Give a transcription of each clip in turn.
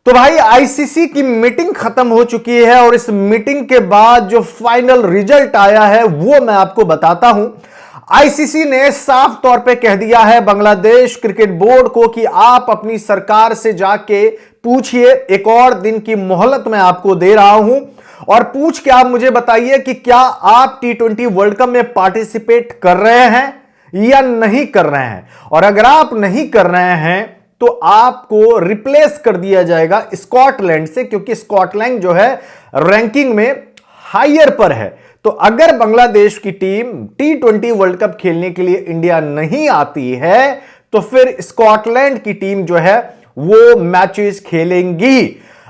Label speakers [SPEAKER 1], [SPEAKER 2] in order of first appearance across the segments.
[SPEAKER 1] तो भाई आईसीसी की मीटिंग खत्म हो चुकी है और इस मीटिंग के बाद जो फाइनल रिजल्ट आया है वो मैं आपको बताता हूं। आईसीसी ने साफ तौर पे कह दिया है बांग्लादेश क्रिकेट बोर्ड को कि आप अपनी सरकार से जाके पूछिए, एक और दिन की मोहलत मैं आपको दे रहा हूं और पूछ के आप मुझे बताइए कि क्या आप T20 वर्ल्ड कप में पार्टिसिपेट कर रहे हैं या नहीं कर रहे हैं। और अगर आप नहीं कर रहे हैं तो आपको रिप्लेस कर दिया जाएगा स्कॉटलैंड से, क्योंकि स्कॉटलैंड जो है रैंकिंग में हायर पर है। तो अगर बांग्लादेश की टीम T20 वर्ल्ड कप खेलने के लिए इंडिया नहीं आती है तो फिर स्कॉटलैंड की टीम जो है वो मैचेस खेलेंगी।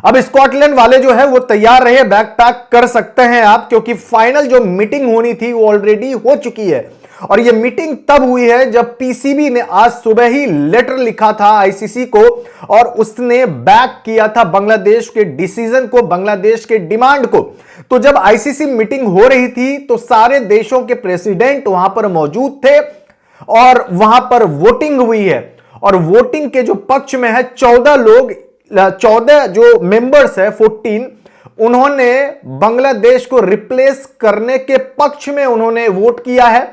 [SPEAKER 1] अब स्कॉटलैंड वाले जो है वो तैयार रहे, बैग पैक कर सकते हैं आप, क्योंकि फाइनल जो मीटिंग होनी थी वो ऑलरेडी हो चुकी है। और ये मीटिंग तब हुई है जब पीसीबी ने आज सुबह ही लेटर लिखा था आईसीसी को और उसने बैक किया था बांग्लादेश के डिसीजन को, बांग्लादेश के डिमांड को। तो जब आईसीसी मीटिंग हो रही थी तो सारे देशों के प्रेसिडेंट वहां पर मौजूद थे और वहां पर वोटिंग हुई है। और वोटिंग के जो पक्ष में है 14 लोग, 14 जो मेंबर्स है 14, उन्होंने बांग्लादेश को रिप्लेस करने के पक्ष में उन्होंने वोट किया है।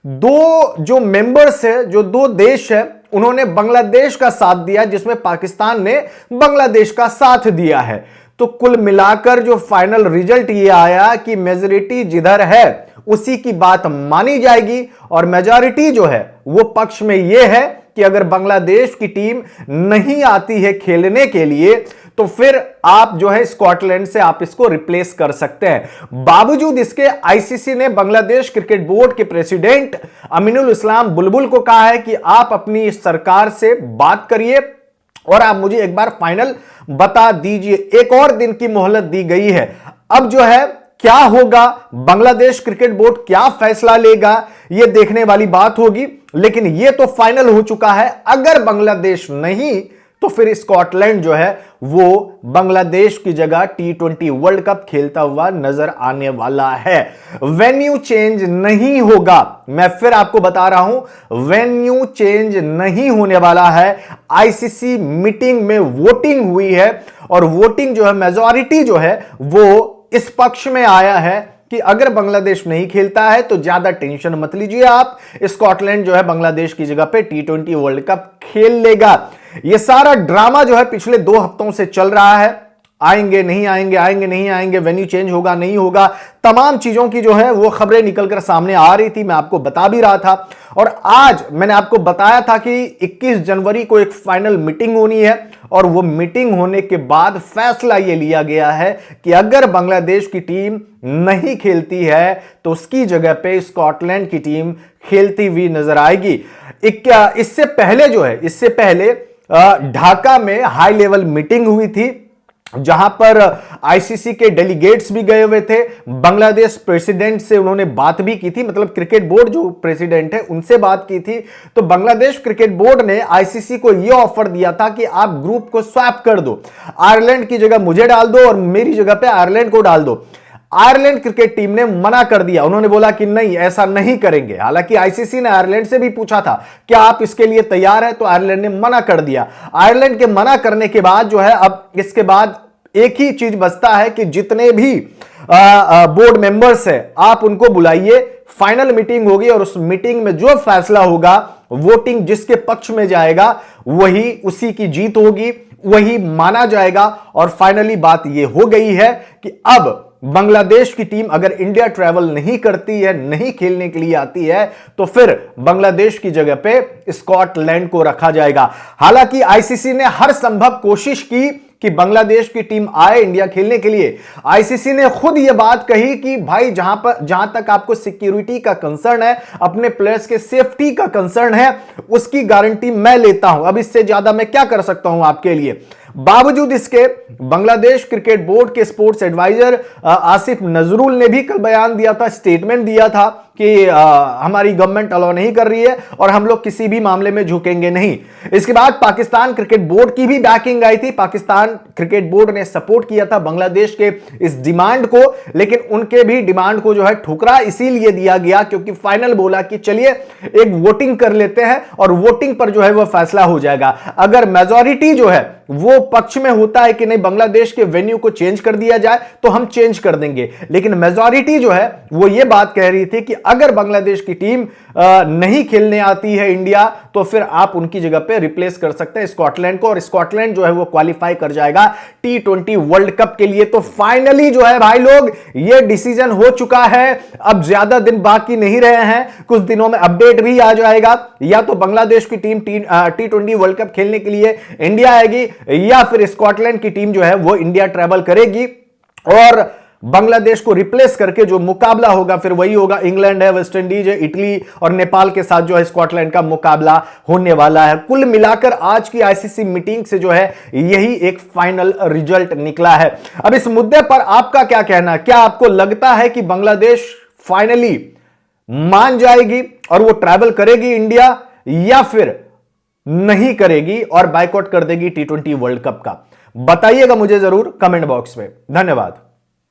[SPEAKER 1] दो जो मेंबर्स है, जो दो देश है, उन्होंने बांग्लादेश का साथ दिया, जिसमें पाकिस्तान ने बांग्लादेश का साथ दिया है। तो कुल मिलाकर जो फाइनल रिजल्ट ये आया कि मेजॉरिटी जिधर है उसी की बात मानी जाएगी और मेजॉरिटी जो है वो पक्ष में ये है कि अगर बांग्लादेश की टीम नहीं आती है खेलने के लिए तो फिर आप जो है स्कॉटलैंड से आप इसको रिप्लेस कर सकते हैं। बावजूद इसके आईसीसी ने बांग्लादेश क्रिकेट बोर्ड के प्रेसिडेंट अमीनुल इस्लाम बुलबुल को कहा है कि आप अपनी सरकार से बात करिए और आप मुझे एक बार फाइनल बता दीजिए। एक और दिन की मोहलत दी गई है। अब जो है क्या होगा, बांग्लादेश क्रिकेट बोर्ड क्या फैसला लेगा, यह देखने वाली बात होगी। लेकिन यह तो फाइनल हो चुका है, अगर बांग्लादेश नहीं तो फिर स्कॉटलैंड जो है वो बांग्लादेश की जगह T20 वर्ल्ड कप खेलता हुआ नजर आने वाला है। वेन्यू चेंज नहीं होगा, मैं फिर आपको बता रहा हूं, वेन्यू चेंज नहीं होने वाला है। आईसीसी मीटिंग में वोटिंग हुई है और वोटिंग जो है, मेजॉरिटी जो है वो इस पक्ष में आया है कि अगर बांग्लादेश नहीं खेलता है तो ज्यादा टेंशन मत लीजिए आप, स्कॉटलैंड जो है बांग्लादेश की जगह पे T20 वर्ल्ड कप खेल लेगा। यह सारा ड्रामा जो है पिछले 2 हफ्तों से चल रहा है, आएंगे नहीं आएंगे, आएंगे नहीं आएंगे, वेन्यू चेंज होगा नहीं होगा, तमाम चीजों की जो है वो खबरें निकलकर सामने आ रही थी। मैं आपको बता भी रहा था और आज मैंने आपको बताया था कि 21 जनवरी को एक फाइनल मीटिंग होनी है और वो मीटिंग होने के बाद फैसला ये लिया गया है कि अगर बांग्लादेश की टीम नहीं खेलती है तो उसकी जगह पे स्कॉटलैंड की टीम खेलती हुई नजर आएगी। इससे पहले जो है, इससे पहले ढाका में हाई लेवल मीटिंग हुई थी जहां पर आईसीसी के डेलीगेट्स भी गए हुए थे। बांग्लादेश प्रेसिडेंट से उन्होंने बात भी की थी, मतलब क्रिकेट बोर्ड जो प्रेसिडेंट है उनसे बात की थी। तो बांग्लादेश क्रिकेट बोर्ड ने आईसीसी को यह ऑफर दिया था कि आप ग्रुप को स्वैप कर दो, आयरलैंड की जगह मुझे डाल दो और मेरी जगह पे आयरलैंड को डाल दो। आयरलैंड क्रिकेट टीम ने मना कर दिया, उन्होंने बोला कि नहीं, ऐसा नहीं करेंगे। हालांकि आईसीसी ने आयरलैंड से भी पूछा था क्या आप इसके लिए तैयार है, तो आयरलैंड ने मना कर दिया। आयरलैंड के मना करने के बाद जो है अब इसके बाद एक ही चीज बचता है कि जितने भी बोर्ड मेंबर्स है आप उनको बुलाइए, फाइनल मीटिंग होगी और उस मीटिंग में जो फैसला होगा, वोटिंग जिसके पक्ष में जाएगा वही उसी की जीत होगी, वही माना जाएगा। और फाइनली बात यह हो गई है कि अब बांग्लादेश की टीम अगर इंडिया ट्रैवल नहीं करती है, नहीं खेलने के लिए आती है, तो फिर बांग्लादेश की जगह पे स्कॉटलैंड को रखा जाएगा। हालांकि आईसीसी ने हर संभव कोशिश की कि बांग्लादेश की टीम आए इंडिया खेलने के लिए। आईसीसी ने खुद यह बात कही कि भाई जहां तक आपको सिक्योरिटी का कंसर्न है, अपने प्लेयर्स के सेफ्टी का कंसर्न है, उसकी गारंटी मैं लेता हूं, अब इससे ज्यादा मैं क्या कर सकता हूं आपके लिए। बावजूद इसके बांग्लादेश क्रिकेट बोर्ड के स्पोर्ट्स एडवाइजर आसिफ नजरुल ने भी कल बयान दिया था, स्टेटमेंट दिया था कि हमारी गवर्नमेंट अलाउ नहीं कर रही है और हम लोग किसी भी मामले में झुकेंगे नहीं। इसके बाद पाकिस्तान क्रिकेट बोर्ड की भी बैकिंग आई थी। पाकिस्तान क्रिकेट बोर्ड ने सपोर्ट किया था बांग्लादेश के इस डिमांड को, लेकिन उनके भी डिमांड को जो है ठुकरा इसीलिए दिया गया क्योंकि फाइनल बोला कि चलिए एक वोटिंग कर लेते हैं और वोटिंग पर जो है वह फैसला हो जाएगा। अगर मेजॉरिटी जो है वो पक्ष में होता है कि नहीं बांग्लादेश के वेन्यू को चेंज कर दिया जाए तो हम चेंज कर देंगे, लेकिन मेजॉरिटी जो है वो ये बात कह रही थी कि अगर बांग्लादेश की टीम नहीं खेलने आती है इंडिया तो फिर आप उनकी जगह पे रिप्लेस कर सकते हैं स्कॉटलैंड को, और स्कॉटलैंड जो है वो क्वालिफाई कर जाएगा T20 वर्ल्ड कप के लिए। तो फाइनली जो है भाई लोग ये डिसीजन हो चुका है, अब ज्यादा दिन बाकी नहीं रहे हैं, कुछ दिनों में अपडेट भी आ जाएगा, या तो बांग्लादेश की टीम T20 वर्ल्ड कप खेलने के लिए इंडिया आएगी या फिर स्कॉटलैंड की टीम जो है वो इंडिया ट्रैवल करेगी, और बांग्लादेश को रिप्लेस करके जो मुकाबला होगा फिर वही होगा, इंग्लैंड है, वेस्ट इंडीज है, इटली और नेपाल के साथ जो है स्कॉटलैंड का मुकाबला होने वाला है। कुल मिलाकर आज की आईसीसी मीटिंग से जो है यही एक फाइनल रिजल्ट निकला है। अब इस मुद्दे पर आपका क्या कहना है? क्या आपको लगता है कि बांग्लादेश फाइनली मान जाएगी और वो ट्रैवल करेगी इंडिया, या फिर नहीं करेगी और बायकॉट कर देगी T20 वर्ल्ड कप का? बताइएगा मुझे जरूर कमेंट बॉक्स में। धन्यवाद।